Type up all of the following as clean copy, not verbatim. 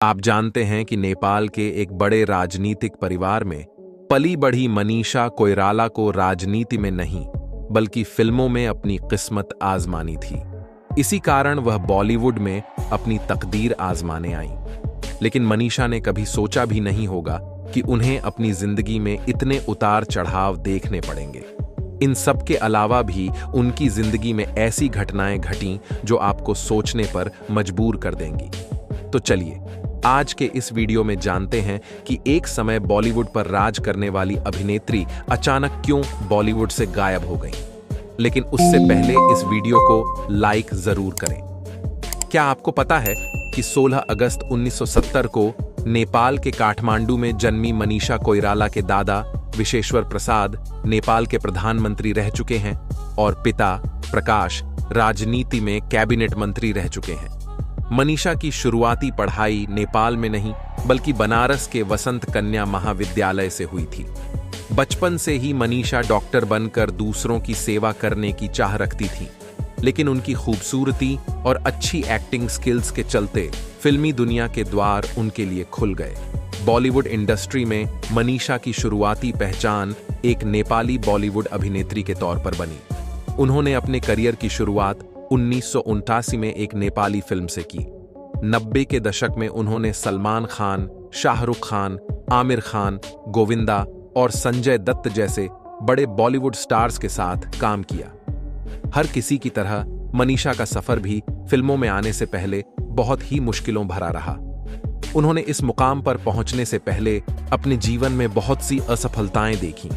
आप जानते हैं कि नेपाल के एक बड़े राजनीतिक परिवार में पली बढ़ी मनीषा कोइराला को राजनीति में नहीं बल्कि फिल्मों में अपनी किस्मत आजमानी थी। इसी कारण वह बॉलीवुड में अपनी तकदीर आजमाने आई। लेकिन मनीषा ने कभी सोचा भी नहीं होगा कि उन्हें अपनी जिंदगी में इतने उतार चढ़ाव देखने पड़ेंगे। इन सब के अलावा भी उनकी जिंदगी में ऐसी घटनाएं घटीं जो आपको सोचने पर मजबूर कर देंगी। तो चलिए आज के इस वीडियो में जानते हैं कि एक समय बॉलीवुड पर राज करने वाली अभिनेत्री अचानक क्यों बॉलीवुड से गायब हो गई। लेकिन उससे पहले इस वीडियो को लाइक जरूर करें। क्या आपको पता है कि 16 अगस्त 1970 को नेपाल के काठमांडू में जन्मी मनीषा कोइराला के दादा विशेश्वर प्रसाद नेपाल के प्रधानमंत्री रह चुके हैं और पिता प्रकाश राजनीति में कैबिनेट मंत्री रह चुके हैं। मनीषा की शुरुआती पढ़ाई नेपाल में नहीं बल्कि बनारस के वसंत कन्या महाविद्यालय से हुई थी। बचपन से ही मनीषा डॉक्टर बनकर दूसरों की सेवा करने की चाह रखती थी, लेकिन उनकी खूबसूरती और अच्छी एक्टिंग स्किल्स के चलते फिल्मी दुनिया के द्वार उनके लिए खुल गए। बॉलीवुड इंडस्ट्री में मनीषा की शुरुआती पहचान एक नेपाली बॉलीवुड अभिनेत्री के तौर पर बनी। उन्होंने अपने करियर की शुरुआत 1979 में एक नेपाली फिल्म से की। 90 के दशक में उन्होंने सलमान खान, शाहरुख खान, आमिर खान, गोविंदा और संजय दत्त जैसे बड़े बॉलीवुड स्टार्स के साथ काम किया। हर किसी की तरह मनीषा का सफर भी फिल्मों में आने से पहले बहुत ही मुश्किलों भरा रहा। उन्होंने इस मुकाम पर पहुंचने से पहले अपने जीवन में बहुत सी असफलताएं देखीं,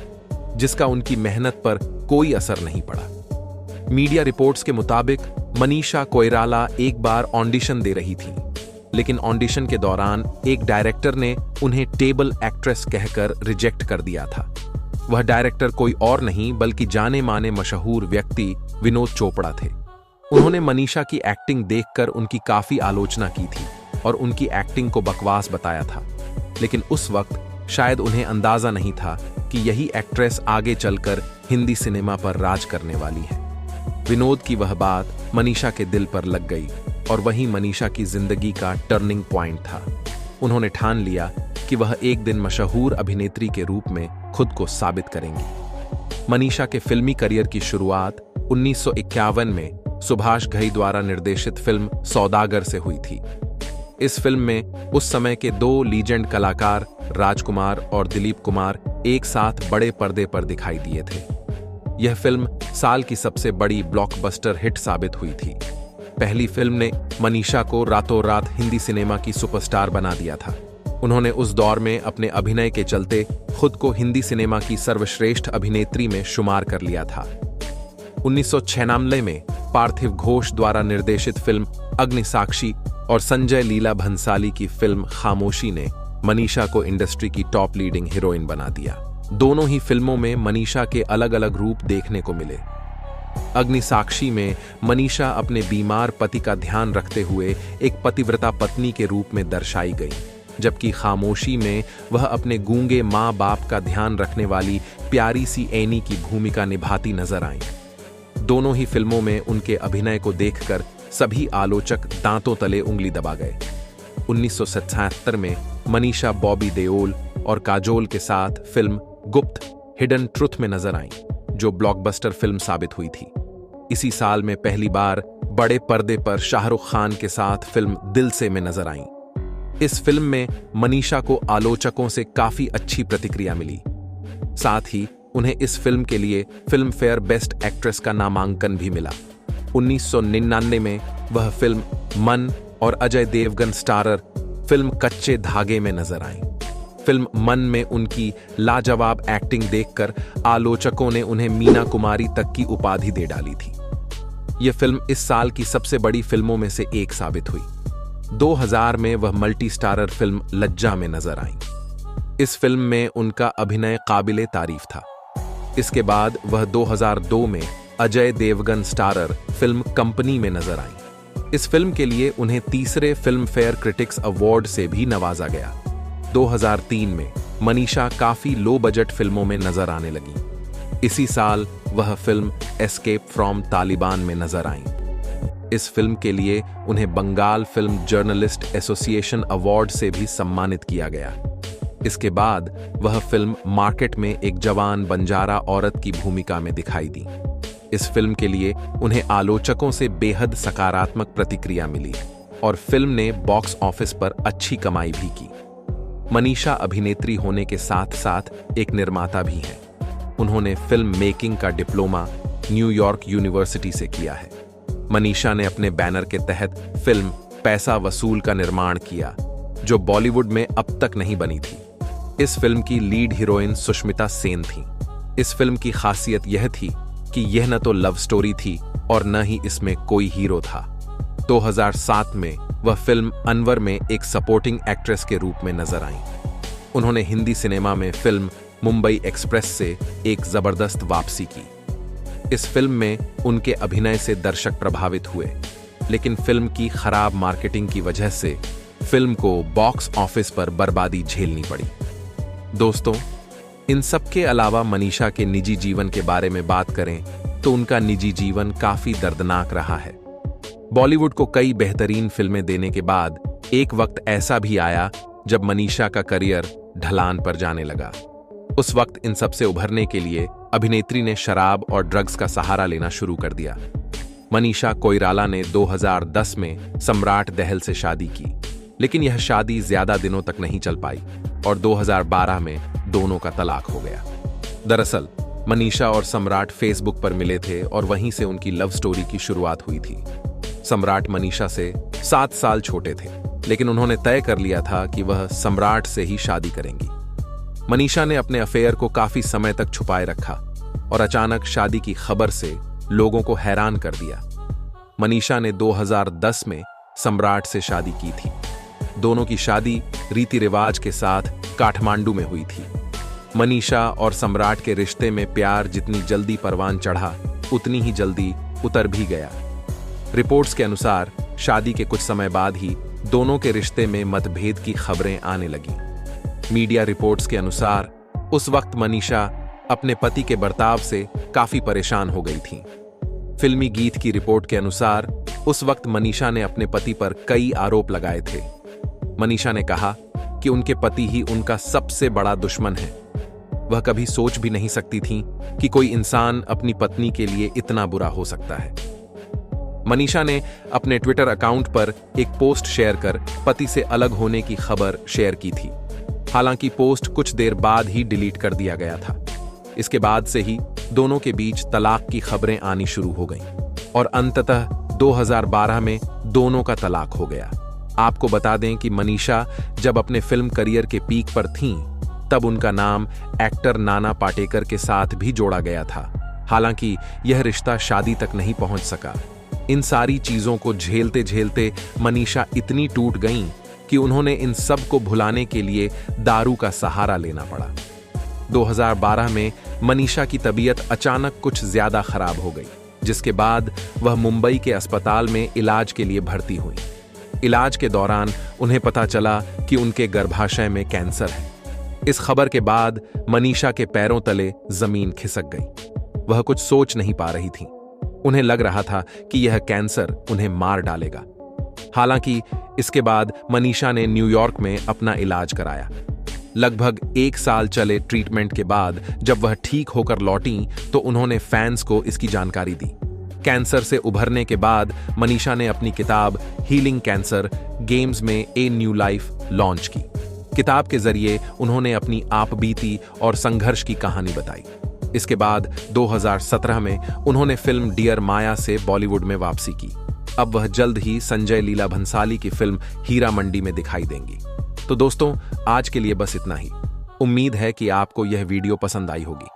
जिसका उनकी मेहनत पर कोई असर नहीं पड़ा। मीडिया रिपोर्ट्स के मुताबिक मनीषा कोइराला एक बार ऑडिशन दे रही थी, लेकिन ऑडिशन के दौरान एक डायरेक्टर ने उन्हें टेबल एक्ट्रेस कहकर रिजेक्ट कर दिया था। वह डायरेक्टर कोई और नहीं बल्कि जाने माने मशहूर व्यक्ति विनोद चोपड़ा थे। उन्होंने मनीषा की एक्टिंग देखकर उनकी काफी आलोचना की थी और उनकी एक्टिंग को बकवास बताया था। लेकिन उस वक्त शायद उन्हें अंदाजा नहीं था कि यही एक्ट्रेस आगे चलकर हिंदी सिनेमा पर राज करने वाली है। विनोद की वह बात मनीषा के दिल पर लग गई और वही मनीषा की जिंदगी का टर्निंग पॉइंट था। उन्होंने ठान लिया कि वह एक दिन मशहूर अभिनेत्री के रूप में खुद को साबित करेंगी। मनीषा के फिल्मी करियर की शुरुआत 1951 में सुभाष घई द्वारा निर्देशित फिल्म सौदागर से हुई थी। इस फिल्म में उस समय के दो लीजेंड कलाकार राजकुमार और दिलीप कुमार एक साथ बड़े पर्दे पर दिखाई दिए थे। यह फिल्म साल की सबसे बड़ी ब्लॉकबस्टर हिट साबित हुई थी। पहली फिल्म ने मनीषा को रातों रात हिंदी सिनेमा की सुपरस्टार बना दिया था। उन्होंने उस दौर में अपने अभिनय के चलते खुद को हिंदी सिनेमा की सर्वश्रेष्ठ अभिनेत्री में शुमार कर लिया था। 1996 में पार्थिव घोष द्वारा निर्देशित फिल्म अग्निसाक्षी और संजय लीला भंसाली की फिल्म खामोशी ने मनीषा को इंडस्ट्री की टॉप लीडिंग हीरोइन बना दिया। दोनों ही फिल्मों में मनीषा के अलग अलग रूप देखने को मिले। अग्निसाक्षी में मनीषा अपने बीमार पति का ध्यान रखते हुए एक पतिव्रता पत्नी के रूप में दर्शाई गई, जबकि खामोशी में वह अपने गूंगे माँ बाप का ध्यान रखने वाली प्यारी सी एनी की भूमिका निभाती नजर आईं। दोनों ही फिल्मों में उनके अभिनय को देखकर सभी आलोचक दांतों तले उंगली दबा गए। 1977 में मनीषा बॉबी देओल और काजोल के साथ फिल्म गुप्त हिडन ट्रुथ में नजर आईं, जो ब्लॉकबस्टर फिल्म साबित हुई थी। इसी साल में पहली बार बड़े पर्दे पर शाहरुख खान के साथ फिल्म दिल से में नजर आईं। इस फिल्म में मनीषा को आलोचकों से काफी अच्छी प्रतिक्रिया मिली। साथ ही उन्हें इस फिल्म के लिए फिल्म फेयर बेस्ट एक्ट्रेस का नामांकन भी मिला। 1999 में वह फिल्म मन और अजय देवगन स्टारर फिल्म कच्चे धागे में नजर आईं। फिल्म मन में उनकी लाजवाब एक्टिंग देखकर आलोचकों ने उन्हें मीना कुमारी तक की उपाधि दे डाली थी। यह फिल्म इस साल की सबसे बड़ी फिल्मों में से एक साबित हुई। 2000 में वह मल्टी स्टारर फिल्म लज्जा में नजर आईं। इस फिल्म में उनका अभिनय काबिले तारीफ था। इसके बाद वह 2002 में Ajay Devgan starrer film Company में नजर आईं। इस फिल्म के लिए उन्हें तीसरे फिल्म फेयर क्रिटिक्स अवार्ड से भी नवाजा गया। 2003 में मनीषा काफी लो बजट फिल्मों में नजर आने लगी। इसी साल वह फिल्म एस्केप फ्रॉम तालिबान में नजर आईं। इस फिल्म के लिए उन्हें Bengal film journalist association award से भी सम्मानित किया गया। इसके बाद वह फिल्म मार्केट में एक जवान बंजारा औरत की भूमिका में दिखाई दी। इस फिल्म के लिए उन्हें आलोचकों से बेहद सकारात्मक प्रतिक्रिया मिली और फिल्म ने बॉक्स ऑफिस पर अच्छी कमाई भी की। मनीषा अभिनेत्री होने के साथ साथ एक निर्माता भी हैं। उन्होंने फिल्म मेकिंग का डिप्लोमा न्यूयॉर्क यूनिवर्सिटी से किया है। मनीषा ने अपने बैनर के तहत फिल्म पैसा वसूल का निर्माण किया, जो बॉलीवुड में अब तक नहीं बनी थी। इस फिल्म की लीड हीरोइन सुष्मिता सेन थी। इस फिल्म की खासियत यह थी कि यह न तो लव स्टोरी थी और न ही इसमें कोई हीरो था। 2007 में वह फिल्म अनवर में एक सपोर्टिंग एक्ट्रेस के रूप में नजर आईं। उन्होंने हिंदी सिनेमा में फिल्म मुंबई एक्सप्रेस से एक जबरदस्त वापसी की। इस फिल्म में उनके अभिनय से दर्शक प्रभावित हुए, लेकिन फिल्म की खराब मार्केटिंग की वजह से फिल्म को बॉक्स ऑफिस पर बर्बादी झेलनी पड़ी। दोस्तों, इन सब के अलावा मनीषा के निजी जीवन के बारे में बात करें तो उनका निजी जीवन काफी दर्दनाक रहा है। बॉलीवुड को कई बेहतरीन फिल्में देने के बाद एक वक्त ऐसा भी आया जब मनीषा का करियर ढलान पर जाने लगा। उस वक्त इन सब से उभरने के लिए अभिनेत्री ने शराब और ड्रग्स का सहारा लेना शुरू कर दिया। मनीषा कोइराला ने 2010 में सम्राट दहल से शादी की, लेकिन यह शादी ज्यादा दिनों तक नहीं चल पाई और 2012 में दोनों का तलाक हो गया। दरअसल मनीषा और सम्राट फेसबुक पर मिले थे और वहीं से उनकी लव स्टोरी की शुरुआत हुई थी। सम्राट मनीषा से 7 साल छोटे थे, लेकिन उन्होंने तय कर लिया था कि वह सम्राट से ही शादी करेंगी। मनीषा ने अपने अफेयर को काफी समय तक छुपाए रखा और अचानक शादी की खबर से लोगों को हैरान कर दिया। मनीषा ने 2010 में सम्राट से शादी की थी। दोनों की शादी रीति रिवाज के साथ काठमांडू में हुई थी। मनीषा और सम्राट के रिश्ते में प्यार जितनी जल्दी परवान चढ़ा, उतनी ही जल्दी उतर भी गया। रिपोर्ट्स के अनुसार शादी के कुछ समय बाद ही दोनों के रिश्ते में मतभेद की खबरें आने लगीं। मीडिया रिपोर्ट्स के अनुसार उस वक्त मनीषा अपने पति के बर्ताव से काफी परेशान हो गई थी। फिल्मी गीत की रिपोर्ट के अनुसार उस वक्त मनीषा ने अपने पति पर कई आरोप लगाए थे। मनीषा ने कहा कि उनके पति ही उनका सबसे बड़ा दुश्मन है। वह कभी सोच भी नहीं सकती थी कि कोई इंसान अपनी पत्नी के लिए इतना बुरा हो सकता है। मनीषा ने अपने ट्विटर अकाउंट पर एक पोस्ट शेयर कर पति से अलग होने की खबर शेयर की थी। हालांकि पोस्ट कुछ देर बाद ही डिलीट कर दिया गया था। इसके बाद से ही दोनों के बीच तलाक की खबरें आनी शुरू हो गईं और अंततः 2012 में दोनों का तलाक हो गया। आपको बता दें कि मनीषा जब अपने फिल्म करियर के पीक पर थीं, तब उनका नाम एक्टर नाना पाटेकर के साथ भी जोड़ा गया था। हालांकि यह रिश्ता शादी तक नहीं पहुंच सका। इन सारी चीजों को झेलते झेलते मनीषा इतनी टूट गईं कि उन्होंने इन सब को भुलाने के लिए दारू का सहारा लेना पड़ा। 2012 में मनीषा की तबीयत अचानक कुछ ज्यादा खराब हो गई, जिसके बाद वह मुंबई के अस्पताल में इलाज के लिए भर्ती हुई। इलाज के दौरान उन्हें पता चला कि उनके गर्भाशय में कैंसर है। इस खबर के बाद मनीषा के पैरों तले जमीन खिसक गई। वह कुछ सोच नहीं पा रही थी। उन्हें लग रहा था कि यह कैंसर उन्हें मार डालेगा। हालांकि इसके बाद मनीषा ने न्यूयॉर्क में अपना इलाज कराया। लगभग 1 साल चले ट्रीटमेंट के बाद जब वह ठीक होकर लौटीं, तो उन्होंने फैंस को इसकी जानकारी दी। कैंसर से उभरने के बाद मनीषा ने अपनी किताब हीलिंग कैंसर गेम्स में ए न्यू लाइफ लॉन्च की। किताब के जरिए उन्होंने अपनी आपबीती और संघर्ष की कहानी बताई। इसके बाद 2017 में उन्होंने फिल्म डियर माया से बॉलीवुड में वापसी की। अब वह जल्द ही संजय लीला भंसाली की फिल्म हीरा मंडी में दिखाई देंगी। तो दोस्तों, आज के लिए बस इतना ही। उम्मीद है कि आपको यह वीडियो पसंद आई होगी।